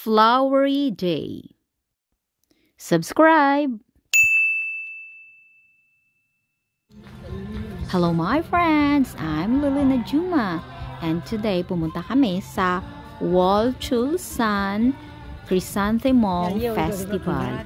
flowery day. Subscribe! Hello my friends! I'm Lily Najuma and today pumunta kami sa Waldchulsan Chrysanthemum Festival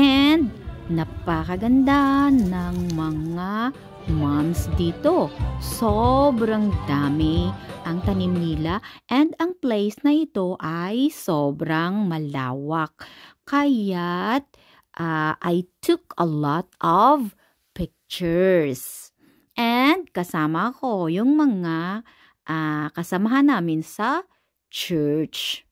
and napakaganda ng mga moms dito. Sobrang dami ang tanim nila and ang place na ito ay sobrang malawak. Kaya't I took a lot of pictures. And kasama ko yung mga kasamahan namin sa church.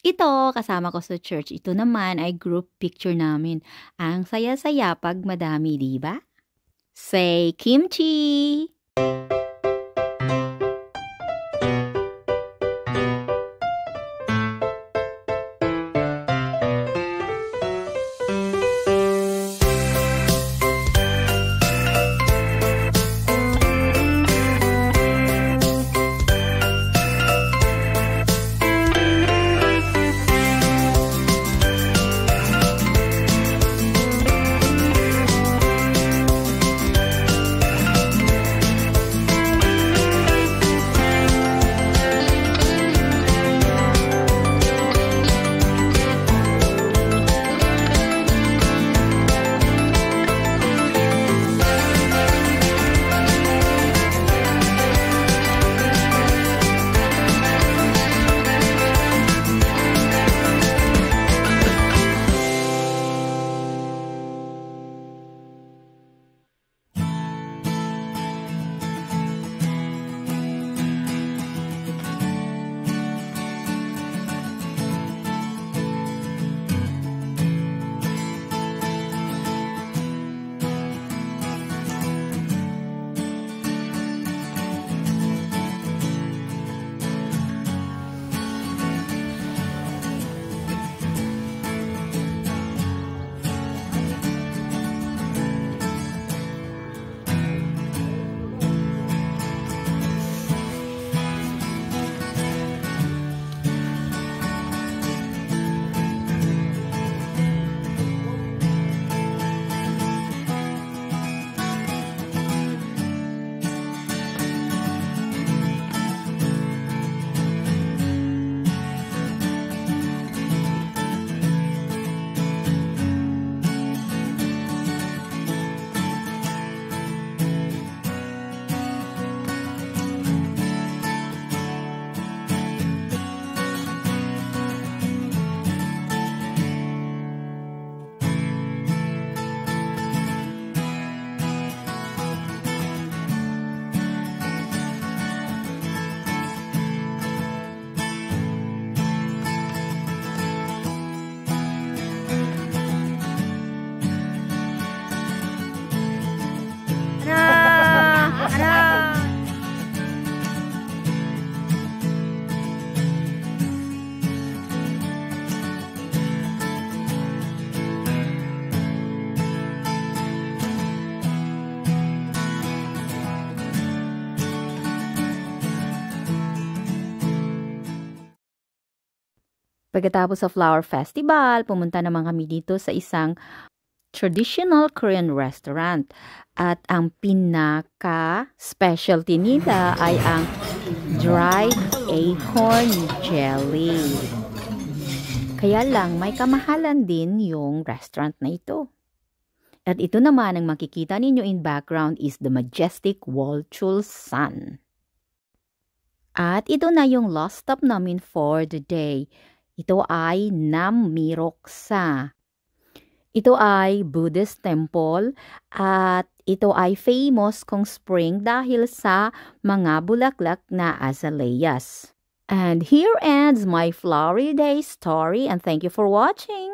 Ito, kasama ko sa church. Ito naman ay group picture namin. Ang saya-saya pag madami, di ba? Say kimchi! Pagkatapos sa Flower Festival, pumunta naman kami dito sa isang traditional Korean restaurant. At ang pinaka-specialty nila ay ang dried acorn jelly. Kaya lang, may kamahalan din yung restaurant na ito. At ito naman, ang makikita ninyo in background is the majestic Waldchulsan. At ito na yung last stop namin for the day. Ito ay Nammiroksa. Ito ay Buddhist temple at ito ay famous kong spring dahil sa mga bulaklak na azaleas. And here ends my flowery day story and thank you for watching.